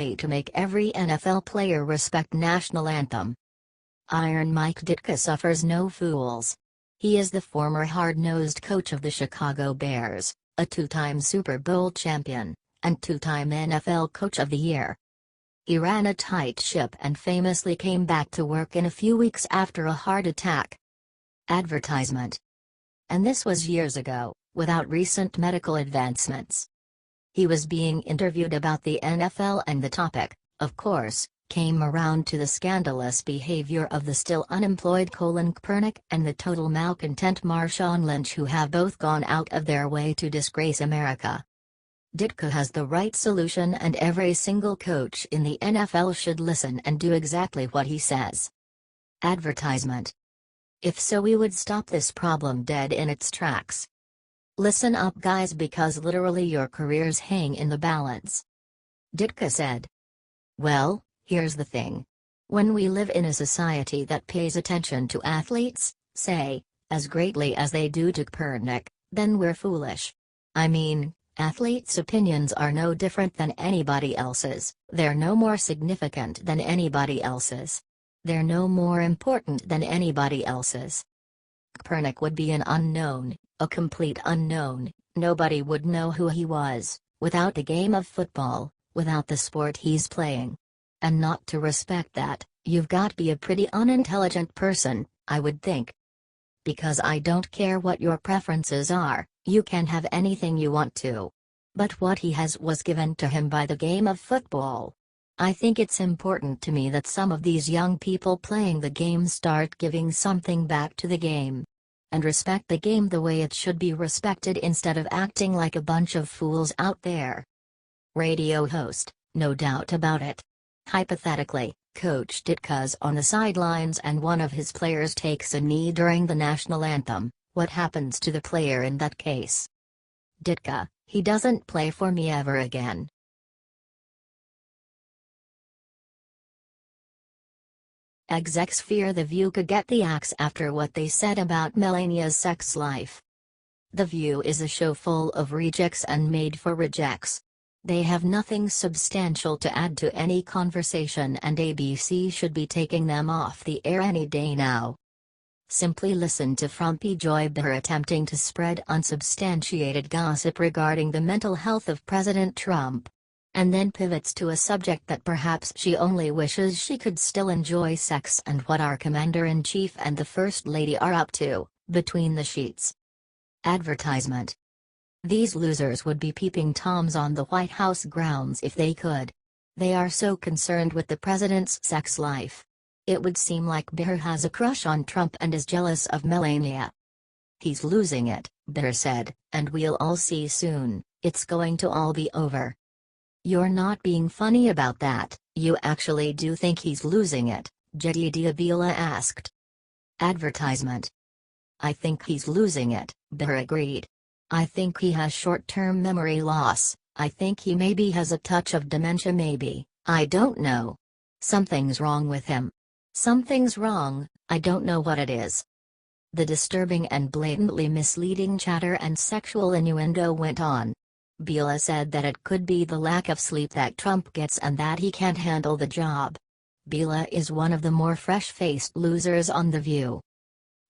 to make every NFL player respect national anthem. Iron Mike Ditka suffers no fools. He is the former hard-nosed coach of the Chicago Bears, a two-time Super Bowl champion, and two-time NFL Coach of the Year. He ran a tight ship and famously came back to work in a few weeks after a heart attack. Advertisement. And this was years ago, without recent medical advancements. He was being interviewed about the NFL and the topic, of course, came around to the scandalous behavior of the still unemployed Colin Kaepernick and the total malcontent Marshawn Lynch, who have both gone out of their way to disgrace America. Ditka has the right solution, and every single coach in the NFL should listen and do exactly what he says. Advertisement. If so, we would stop this problem dead in its tracks. Listen up, guys, because literally your careers hang in the balance. Ditka said. Well, here's the thing. When we live in a society that pays attention to athletes, say, as greatly as they do to Kaepernick, then we're foolish. I mean, athletes' opinions are no different than anybody else's, they're no more significant than anybody else's. They're no more important than anybody else's. Kaepernick would be an unknown, a complete unknown, nobody would know who he was, without the game of football, without the sport he's playing. And not to respect that, you've got to be a pretty unintelligent person, I would think. Because I don't care what your preferences are, you can have anything you want to. But what he has was given to him by the game of football. I think it's important to me that some of these young people playing the game start giving something back to the game. And respect the game the way it should be respected instead of acting like a bunch of fools out there. Radio host, no doubt about it. Hypothetically, Coach Ditka's on the sidelines and one of his players takes a knee during the national anthem. What happens to the player in that case? Ditka, he doesn't play for me ever again. Execs fear The View could get the axe after what they said about Melania's sex life. The View is a show full of rejects and made for rejects. They have nothing substantial to add to any conversation, and ABC should be taking them off the air any day now. Simply listen to Frumpy Joy Behar attempting to spread unsubstantiated gossip regarding the mental health of President Trump. And then pivots to a subject that perhaps she only wishes she could still enjoy: sex and what our Commander-in-Chief and the First Lady are up to, between the sheets. Advertisement. These losers would be peeping Toms on the White House grounds if they could. They are so concerned with the president's sex life. It would seem like Behar has a crush on Trump and is jealous of Melania. He's losing it, Behar said, and we'll all see soon, it's going to all be over. You're not being funny about that, you actually do think he's losing it, Jedediah Bila asked. Advertisement. I think he's losing it, Behar agreed. I think he has short-term memory loss, I think he maybe has a touch of dementia, maybe, I don't know. Something's wrong with him. Something's wrong, I don't know what it is. The disturbing and blatantly misleading chatter and sexual innuendo went on. Bila said that it could be the lack of sleep that Trump gets and that he can't handle the job. Bila is one of the more fresh-faced losers on The View.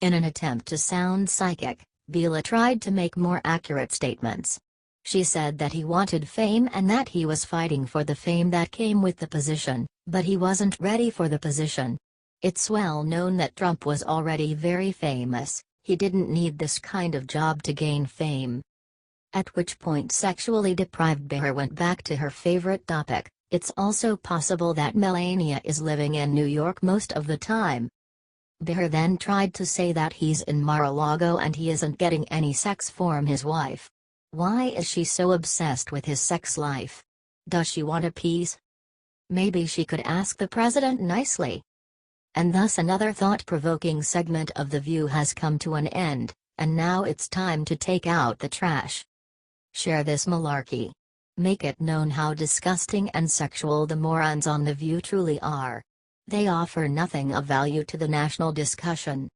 In an attempt to sound psychic, Bila tried to make more accurate statements. She said that he wanted fame and that he was fighting for the fame that came with the position, but he wasn't ready for the position. It's well known that Trump was already very famous, he didn't need this kind of job to gain fame. At which point sexually deprived Behar went back to her favorite topic: it's also possible that Melania is living in New York most of the time. Behar then tried to say that he's in Mar-a-Lago and he isn't getting any sex from his wife. Why is she so obsessed with his sex life? Does she want a piece? Maybe she could ask the president nicely. And thus another thought-provoking segment of The View has come to an end, and now it's time to take out the trash. Share this malarkey. Make it known how disgusting and sexual the morons on The View truly are. They offer nothing of value to the national discussion.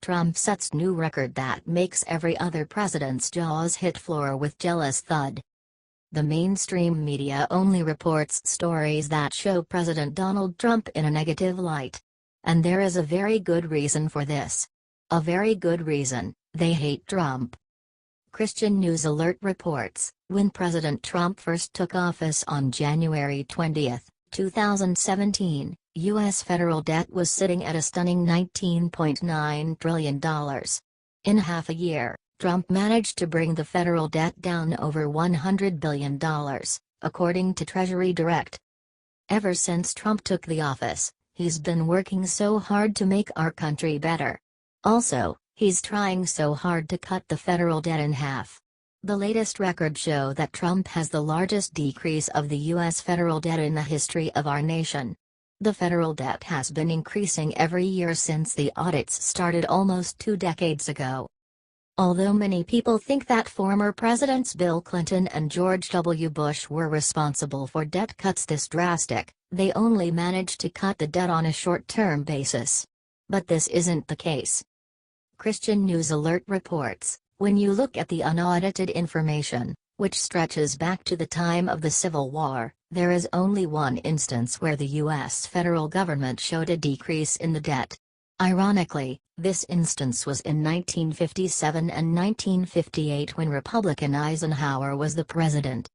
Trump sets new record that makes every other president's jaws hit floor with jealous thud. The mainstream media only reports stories that show President Donald Trump in a negative light. And there is a very good reason for this. A very good reason: they hate Trump. Christian News Alert reports, when President Trump first took office on January 20, 2017, U.S. federal debt was sitting at a stunning $19.9 trillion. In half a year, Trump managed to bring the federal debt down over $100 billion, according to Treasury Direct. Ever since Trump took the office, he's been working so hard to make our country better. Also, he's trying so hard to cut the federal debt in half. The latest records show that Trump has the largest decrease of the U.S. federal debt in the history of our nation. The federal debt has been increasing every year since the audits started almost 2 decades ago. Although many people think that former Presidents Bill Clinton and George W. Bush were responsible for debt cuts this drastic, they only managed to cut the debt on a short-term basis. But this isn't the case. Christian News Alert reports, when you look at the unaudited information, which stretches back to the time of the Civil War, there is only one instance where the U.S. federal government showed a decrease in the debt. Ironically, this instance was in 1957 and 1958 when Republican Eisenhower was the president.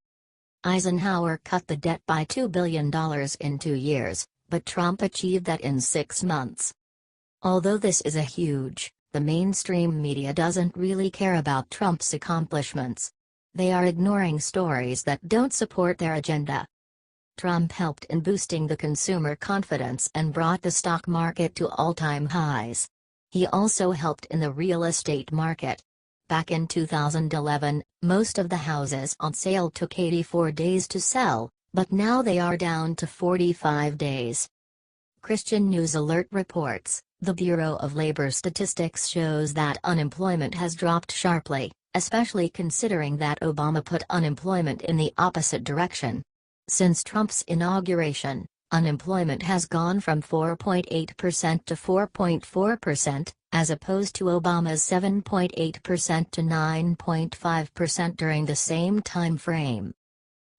Eisenhower cut the debt by $2 billion in 2 years, but Trump achieved that in 6 months. Although this is a huge, the mainstream media doesn't really care about Trump's accomplishments. They are ignoring stories that don't support their agenda. Trump helped in boosting the consumer confidence and brought the stock market to all-time highs. He also helped in the real estate market. Back in 2011, most of the houses on sale took 84 days to sell, but now they are down to 45 days. Christian News Alert reports, the Bureau of Labor Statistics shows that unemployment has dropped sharply, especially considering that Obama put unemployment in the opposite direction. Since Trump's inauguration, unemployment has gone from 4.8% to 4.4%, as opposed to Obama's 7.8% to 9.5% during the same time frame.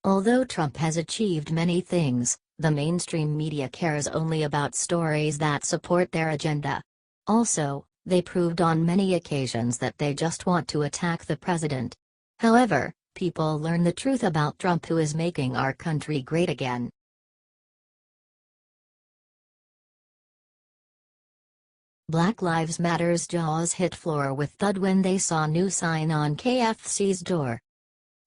Although Trump has achieved many things, the mainstream media cares only about stories that support their agenda. Also, they proved on many occasions that they just want to attack the president. However, people learn the truth about Trump, who is making our country great again. Black Lives Matter's jaws hit floor with thud when they saw new sign on KFC's door.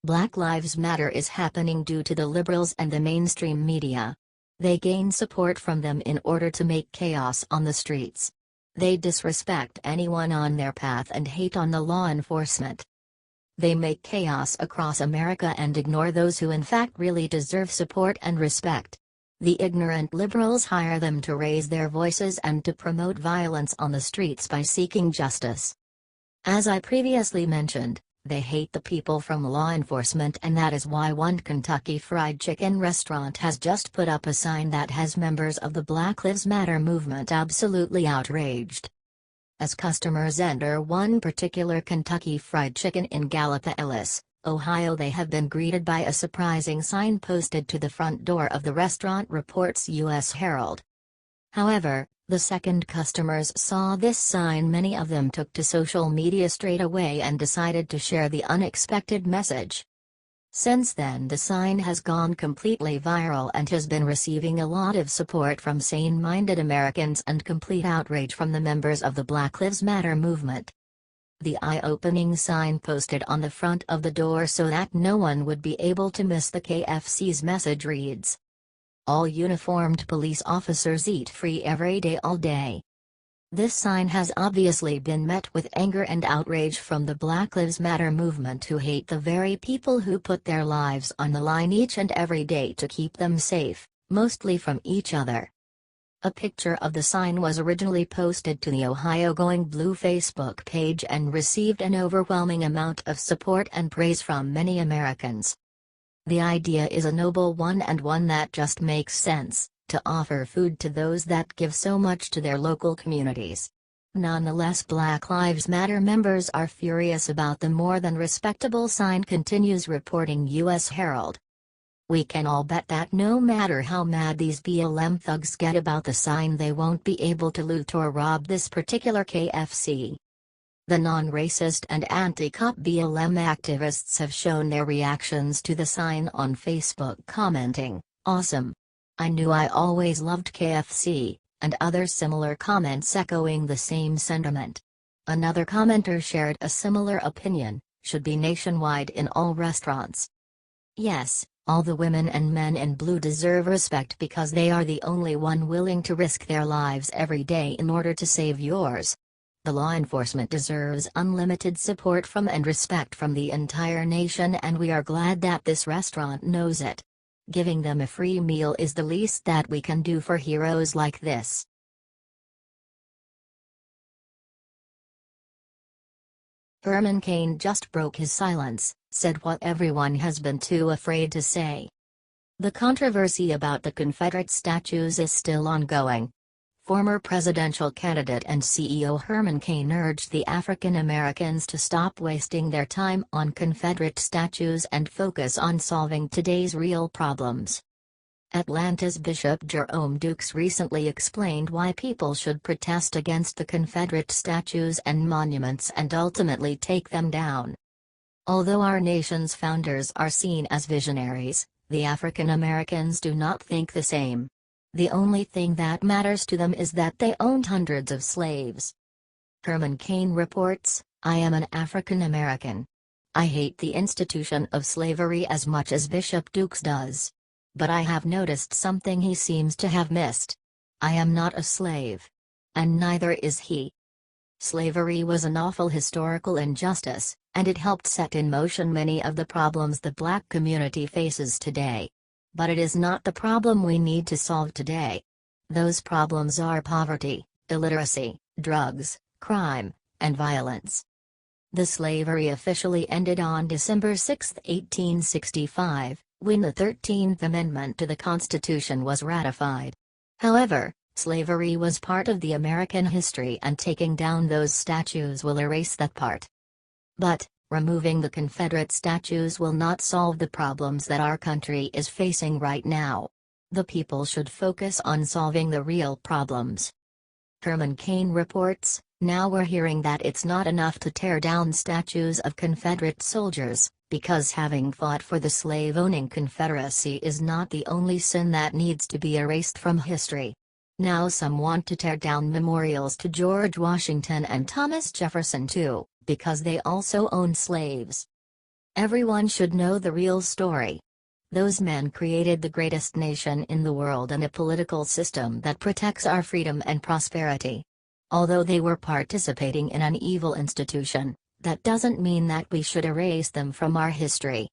Black Lives Matter is happening due to the liberals and the mainstream media. They gain support from them in order to make chaos on the streets. They disrespect anyone on their path and hate on the law enforcement. They make chaos across America and ignore those who in fact really deserve support and respect. The ignorant liberals hire them to raise their voices and to promote violence on the streets by seeking justice. As I previously mentioned, they hate the people from law enforcement, and that is why one Kentucky Fried Chicken restaurant has just put up a sign that has members of the Black Lives Matter movement absolutely outraged. As customers enter one particular Kentucky Fried Chicken in Gallipolis, Ohio, they have been greeted by a surprising sign posted to the front door of the restaurant, reports U.S. Herald. However, the second customers saw this sign, many of them took to social media straight away and decided to share the unexpected message. Since then, the sign has gone completely viral and has been receiving a lot of support from sane-minded Americans and complete outrage from the members of the Black Lives Matter movement. The eye-opening sign posted on the front of the door so that no one would be able to miss the KFC's message reads, "All uniformed police officers eat free every day all day." This sign has obviously been met with anger and outrage from the Black Lives Matter movement, who hate the very people who put their lives on the line each and every day to keep them safe, mostly from each other. A picture of the sign was originally posted to the Ohio Going Blue Facebook page and received an overwhelming amount of support and praise from many Americans. The idea is a noble one and one that just makes sense, to offer food to those that give so much to their local communities. Nonetheless, Black Lives Matter members are furious about the more than respectable sign, continues reporting U.S. Herald. We can all bet that no matter how mad these BLM thugs get about the sign, they won't be able to loot or rob this particular KFC. The non-racist and anti-cop BLM activists have shown their reactions to the sign on Facebook, commenting, "Awesome. I knew I always loved KFC," and other similar comments echoing the same sentiment. Another commenter shared a similar opinion, "Should be nationwide in all restaurants." Yes, all the women and men in blue deserve respect because they are the only one willing to risk their lives every day in order to save yours. The law enforcement deserves unlimited support from and respect from the entire nation, and we are glad that this restaurant knows it. Giving them a free meal is the least that we can do for heroes like this. Herman Cain just broke his silence, said what everyone has been too afraid to say. The controversy about the Confederate statues is still ongoing. Former presidential candidate and CEO Herman Cain urged the African Americans to stop wasting their time on Confederate statues and focus on solving today's real problems. Atlanta's Bishop Jerome Dukes recently explained why people should protest against the Confederate statues and monuments and ultimately take them down. Although our nation's founders are seen as visionaries, the African Americans do not think the same. The only thing that matters to them is that they owned hundreds of slaves. Herman Cain reports, "I am an African American. I hate the institution of slavery as much as Bishop Dukes does. But I have noticed something he seems to have missed. I am not a slave. And neither is he. Slavery was an awful historical injustice, and it helped set in motion many of the problems the black community faces today. But it is not the problem we need to solve today. Those problems are poverty, illiteracy, drugs, crime, and violence." The slavery officially ended on December 6, 1865, when the 13th Amendment to the Constitution was ratified. However, slavery was part of the American history, and taking down those statues will erase that part. But, removing the Confederate statues will not solve the problems that our country is facing right now. The people should focus on solving the real problems. Herman Cain reports, "Now we're hearing that it's not enough to tear down statues of Confederate soldiers, because having fought for the slave-owning Confederacy is not the only sin that needs to be erased from history. Now some want to tear down memorials to George Washington and Thomas Jefferson too, because they also owned slaves. Everyone should know the real story. Those men created the greatest nation in the world and a political system that protects our freedom and prosperity. Although they were participating in an evil institution, that doesn't mean that we should erase them from our history.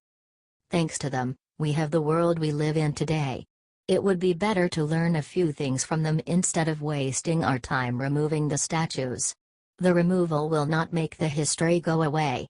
Thanks to them, we have the world we live in today. It would be better to learn a few things from them instead of wasting our time removing the statues. The removal will not make the history go away.